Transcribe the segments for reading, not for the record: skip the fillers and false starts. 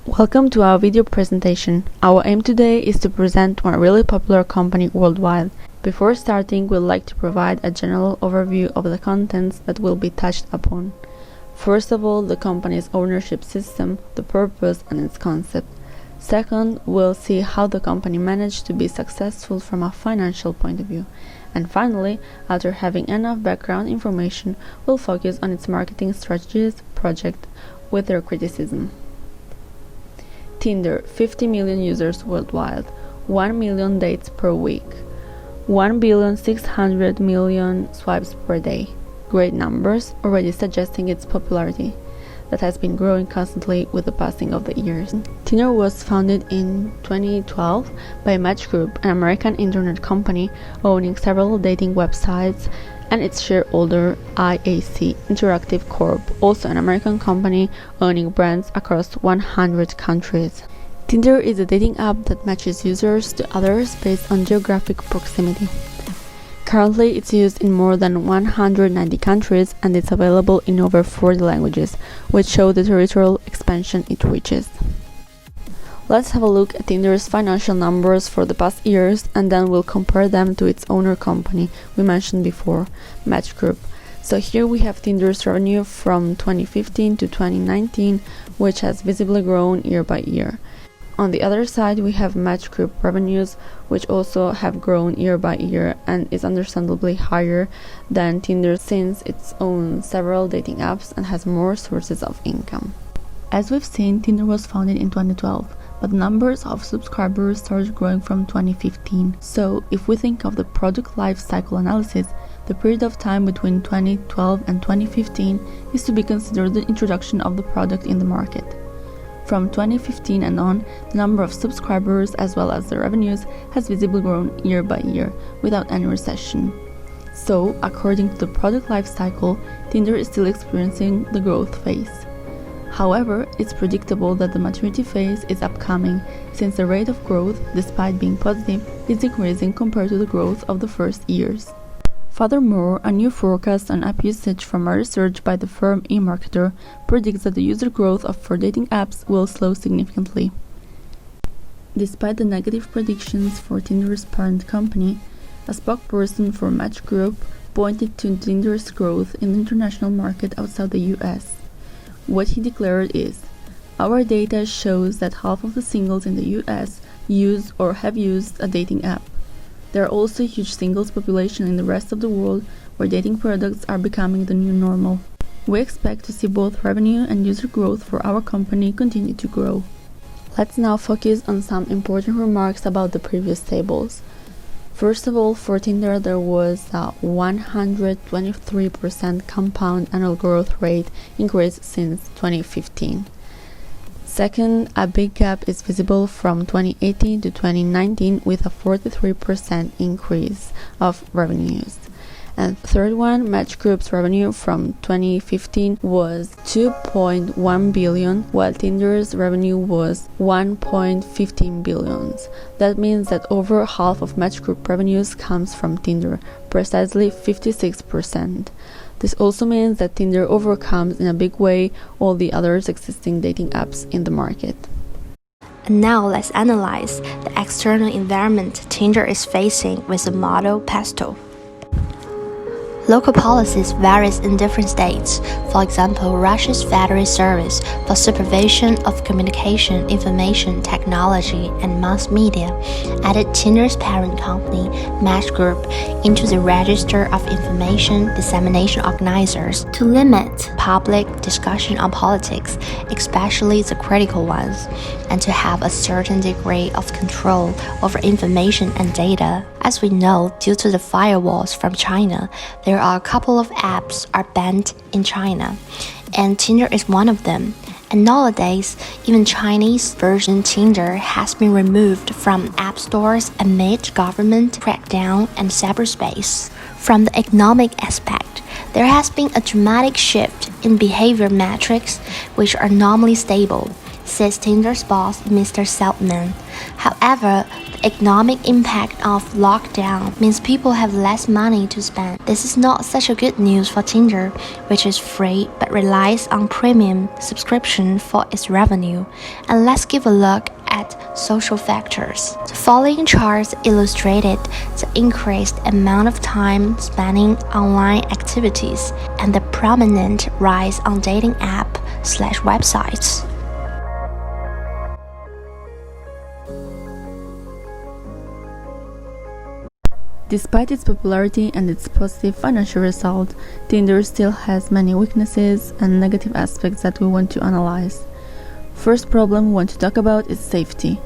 Welcome to our video presentation. Our aim today is to present one really popular company worldwide. Before starting, we'd like to provide a general overview of the contents that will be touched upon. First of all, the company's ownership system, the purpose and its concept. Second, we'll see how the company managed to be successful from a financial point of view. And finally, after having enough background information, we'll focus on its marketing strategies, project, with their criticism. Tinder, 50 million users worldwide, 1 million dates per week, 1,600,000,000 swipes per day. Great numbers, already suggesting its popularity that has been growing constantly with the passing of the years. Tinder was founded in 2012 by Match Group, an American internet company owning several dating websites, and its shareholder IAC Interactive Corp, also an American company owning brands across 100 countries. Tinder is a dating app that matches users to others based on geographic proximity. Currently, it's used in more than 190 countries and it's available in over 40 languages, which show the territorial expansion it reaches. Let's have a look at Tinder's financial numbers for the past years and then we'll compare them to its owner company we mentioned before, Match Group. So here we have Tinder's revenue from 2015 to 2019, which has visibly grown year by year. On the other side, we have Match Group revenues, which also have grown year by year and is understandably higher than Tinder since it owns several dating apps and has more sources of income. As we've seen, Tinder was founded in 2012, but numbers of subscribers started growing from 2015. So, if we think of the product life cycle analysis, the period of time between 2012 and 2015 is to be considered the introduction of the product in the market. From 2015 and on, the number of subscribers as well as the revenues has visibly grown year by year without any recession. So, according to the product life cycle, Tinder is still experiencing the growth phase. However, it's predictable that the maturity phase is upcoming since the rate of growth, despite being positive, is decreasing compared to the growth of the first years. Furthermore, a new forecast on app usage from a research by the firm eMarketer predicts that the user growth for dating apps will slow significantly. Despite the negative predictions for Tinder's parent company, a spokesperson for Match Group pointed to Tinder's growth in the international market outside the US. What he declared is, "Our data shows that half of the singles in the US use or have used a dating app. There are also a huge singles population in the rest of the world where dating products are becoming the new normal. We expect to see both revenue and user growth for our company continue to grow." Let's now focus on some important remarks about the previous tables. First of all, for Tinder there was a 123% compound annual growth rate increase since 2015. Second, a big gap is visible from 2018 to 2019 with a 43% increase of revenues. And third one, Match Group's revenue from 2015 was 2.1 billion, while Tinder's revenue was 1.15 billion. That means that over half of Match Group revenues comes from Tinder, precisely 56%. This also means that Tinder overcomes in a big way all the other existing dating apps in the market. And now let's analyze the external environment Tinder is facing with the model Pesto. Local policies vary in different states. For example, Russia's Federal Service for Supervision of Communication, Information Technology and Mass Media added Tinder's parent company, Match Group, into the Register of Information Dissemination Organizers to limit public discussion on politics, especially the critical ones, and to have a certain degree of control over information and data. As we know, due to the firewalls from China, there are a couple of apps are banned in China, and Tinder is one of them. And nowadays, even Chinese version Tinder has been removed from app stores amid government crackdown and cyberspace. From the economic aspect, there has been a dramatic shift in behavior metrics, which are normally stable, says Tinder's boss, Mr. Seltman. However, the economic impact of lockdown means people have less money to spend. This is not such a good news for Tinder, which is free but relies on premium subscription for its revenue. And let's give a look at social factors. The following charts illustrated the increased amount of time spending online activities and the prominent rise on dating app/websites. Despite its popularity and its positive financial result, Tinder still has many weaknesses and negative aspects that we want to analyze. First problem we want to talk about is safety.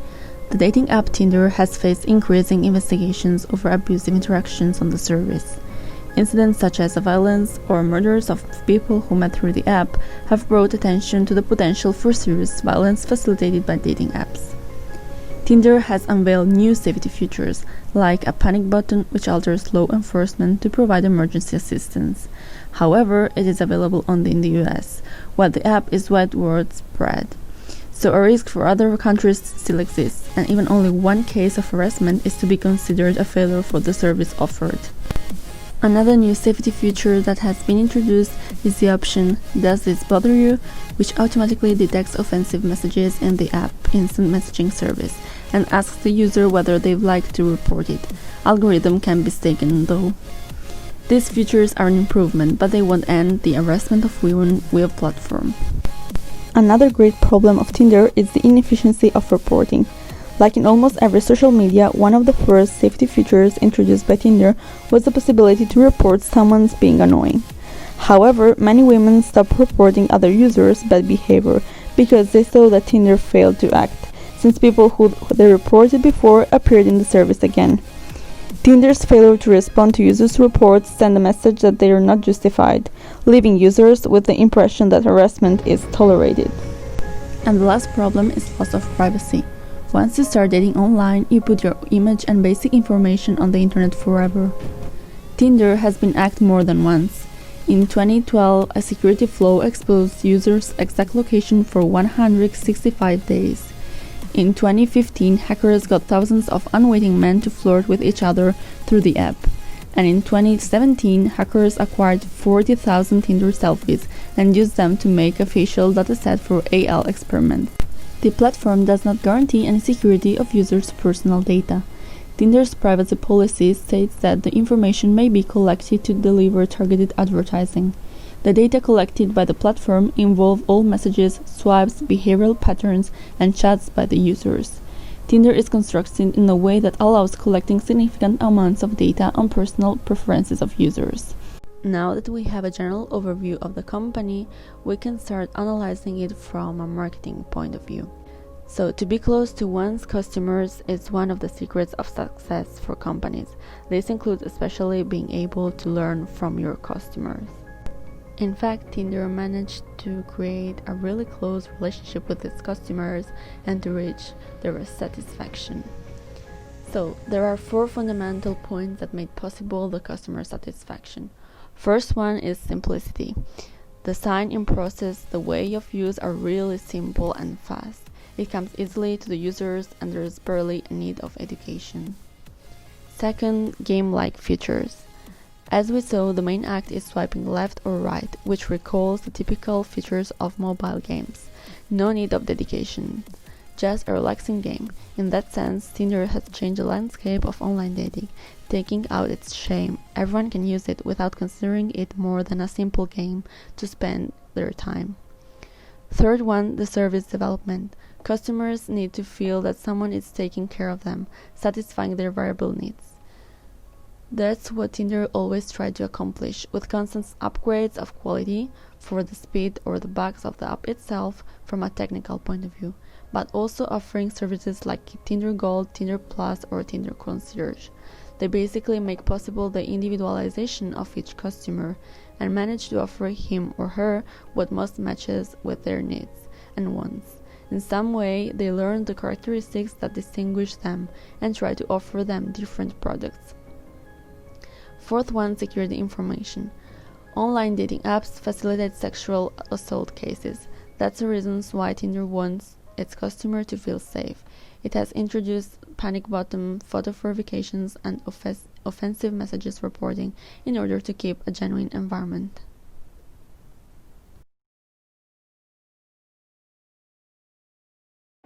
The dating app Tinder has faced increasing investigations over abusive interactions on the service. Incidents such as violence or murders of people who met through the app have brought attention to the potential for serious violence facilitated by dating apps. Tinder has unveiled new safety features, like a panic button which alters law enforcement to provide emergency assistance. However, it is available only in the US, while the app is widespread. So a risk for other countries still exists, and even only one case of harassment is to be considered a failure for the service offered. Another new safety feature that has been introduced is the option "Does this bother you?", which automatically detects offensive messages in the app instant messaging service and asks the user whether they'd like to report it. Algorithm can be mistaken though. These features are an improvement, but they won't end the harassment of women via platform. Another great problem of Tinder is the inefficiency of reporting. Like in almost every social media, one of the first safety features introduced by Tinder was the possibility to report someone's being annoying. However, many women stopped reporting other users' bad behavior because they saw that Tinder failed to act, since people who they reported before appeared in the service again. Tinder's failure to respond to users' reports sent a message that they are not justified, leaving users with the impression that harassment is tolerated. And the last problem is loss of privacy. Once you start dating online, you put your image and basic information on the internet forever. Tinder has been hacked more than once. In 2012, a security flaw exposed users' exact location for 165 days. In 2015, hackers got thousands of unwitting men to flirt with each other through the app. And in 2017, hackers acquired 40,000 Tinder selfies and used them to make a facial dataset for AL experiments. The platform does not guarantee any security of users' personal data. Tinder's privacy policy states that the information may be collected to deliver targeted advertising. The data collected by the platform involve all messages, swipes, behavioral patterns, and chats by the users. Tinder is constructed in a way that allows collecting significant amounts of data on personal preferences of users. Now that we have a general overview of the company, we can start analyzing it from a marketing point of view. So, to be close to one's customers is one of the secrets of success for companies. This includes especially being able to learn from your customers. In fact, Tinder managed to create a really close relationship with its customers and to reach their satisfaction. So, there are 4 fundamental points that made possible the customer satisfaction. First one is simplicity. The sign-in process, the way of use are really simple and fast. It comes easily to the users and there is barely a need of education. Second, game-like features. As we saw, the main act is swiping left or right, which recalls the typical features of mobile games. No need of dedication. Just a relaxing game. In that sense, Tinder has changed the landscape of online dating, taking out its shame. Everyone can use it without considering it more than a simple game to spend their time. Third one, the service development. Customers need to feel that someone is taking care of them, satisfying their variable needs. That's what Tinder always tried to accomplish, with constant upgrades of quality for the speed or the bugs of the app itself from a technical point of view, but also offering services like Tinder Gold, Tinder Plus, or Tinder Concierge. They basically make possible the individualization of each customer and manage to offer him or her what most matches with their needs and wants. In some way, they learn the characteristics that distinguish them and try to offer them different products. Fourth one, security information. Online dating apps facilitate sexual assault cases. That's the reasons why Tinder wants its customers to feel safe. It has introduced panic button, photo verifications, and offensive messages reporting in order to keep a genuine environment.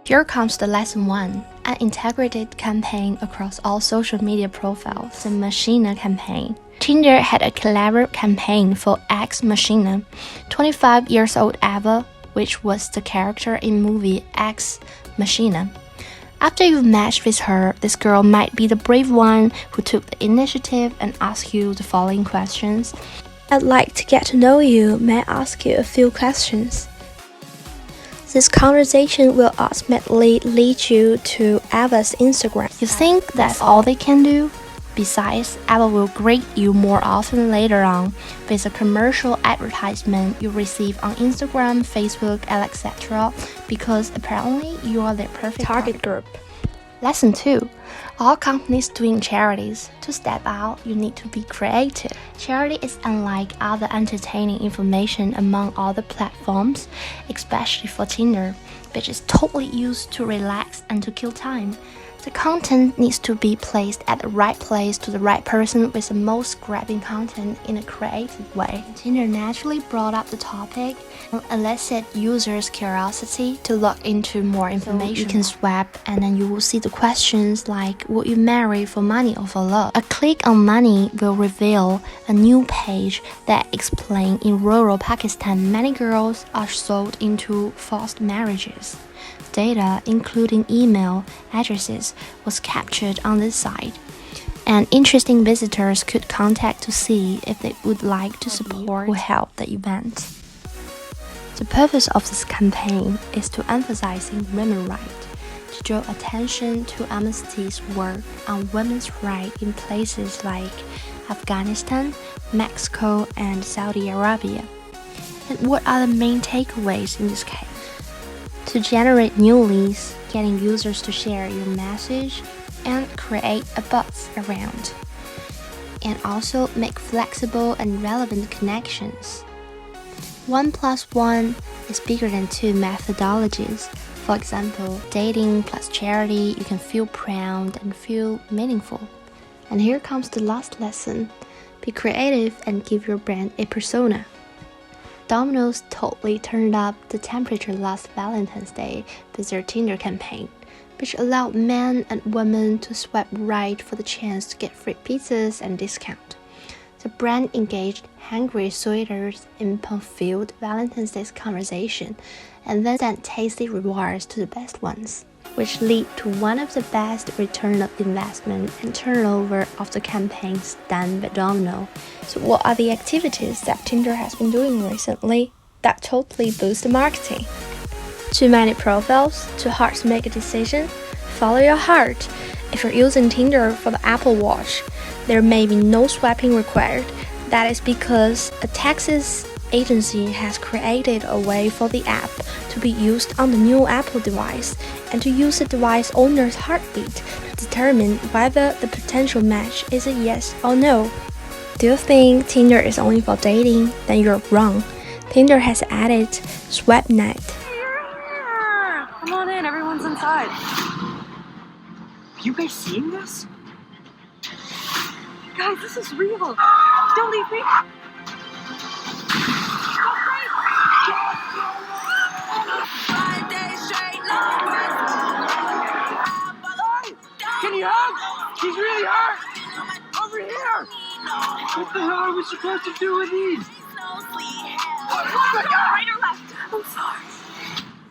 Here comes the lesson 1, an integrated campaign across all social media profiles, the Machina campaign. Tinder had a clever campaign for Ex Machina, 25 years old Eva, which was the character in movie Ex Machina. After you've matched with her, this girl might be the brave one who took the initiative and asked you the following questions. I'd like to get to know you. May I ask you a few questions? This conversation will ultimately lead you to Eva's Instagram. You think that's all they can do? Besides, Eva will greet you more often later on with a commercial advertisement you receive on Instagram, Facebook, etc. because apparently you are their perfect target group. Lesson 2. All companies doing charities. To step out, you need to be creative. Charity is unlike other entertaining information among all the platforms, especially for Tinder, which is totally used to relax and to kill time. The content needs to be placed at the right place to the right person with the most grabbing content in a creative way. Tinder naturally brought up the topic and elicited users' curiosity to look into more information. So you can swipe and then you will see the questions like, would you marry for money or for love? A click on money will reveal a new page that explains in rural Pakistan many girls are sold into forced marriages. Data, including email addresses, was captured on this site, and interesting visitors could contact to see if they would like to support or help the event. The purpose of this campaign is to emphasizing women's rights, to draw attention to Amnesty's work on women's rights in places like Afghanistan, Mexico, and Saudi Arabia. And what are the main takeaways in this case? To generate new leads, getting users to share your message, and create a buzz around. And also make flexible and relevant connections. 1 + 1 is bigger than 2 methodologies. For example, dating plus charity, you can feel proud and feel meaningful. And here comes the last lesson. Be creative and give your brand a persona. Domino's totally turned up the temperature last Valentine's Day with their Tinder campaign, which allowed men and women to swipe right for the chance to get free pizzas and discount. The brand engaged hungry suitors in fulfilled Valentine's Day's conversation and then sent tasty rewards to the best ones, which lead to one of the best return of investment and turnover of the campaigns done by Domino. So what are the activities that Tinder has been doing recently that totally boost the marketing? Too many profiles, too hard to make a decision? Follow your heart. If you're using Tinder for the Apple Watch, there may be no swiping required. That is because a Texas agency has created a way for the app to be used on the new Apple device and to use the device owner's heartbeat to determine whether the potential match is a yes or no. Do you think Tinder is only for dating? Then you're wrong. Tinder has added Swipe Night. Come on in, everyone's inside. You guys seeing this? Guys, this is real. Don't leave me. 5 days straight, can you help? He's really hurt. Over here. What the hell are we supposed to do with these? Oh my God! Right or left? I'm sorry.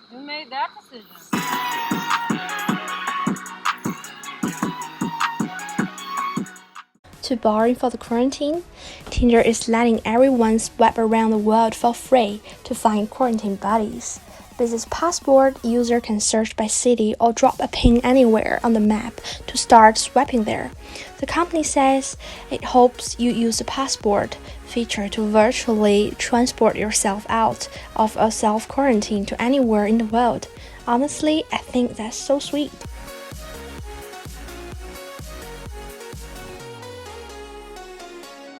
Who made that decision? Too boring for the quarantine? Tinder is letting everyone swipe around the world for free to find quarantine buddies. With this passport, user can search by city or drop a pin anywhere on the map to start swiping there. The company says it hopes you use the passport feature to virtually transport yourself out of a self-quarantine to anywhere in the world. Honestly, I think that's so sweet.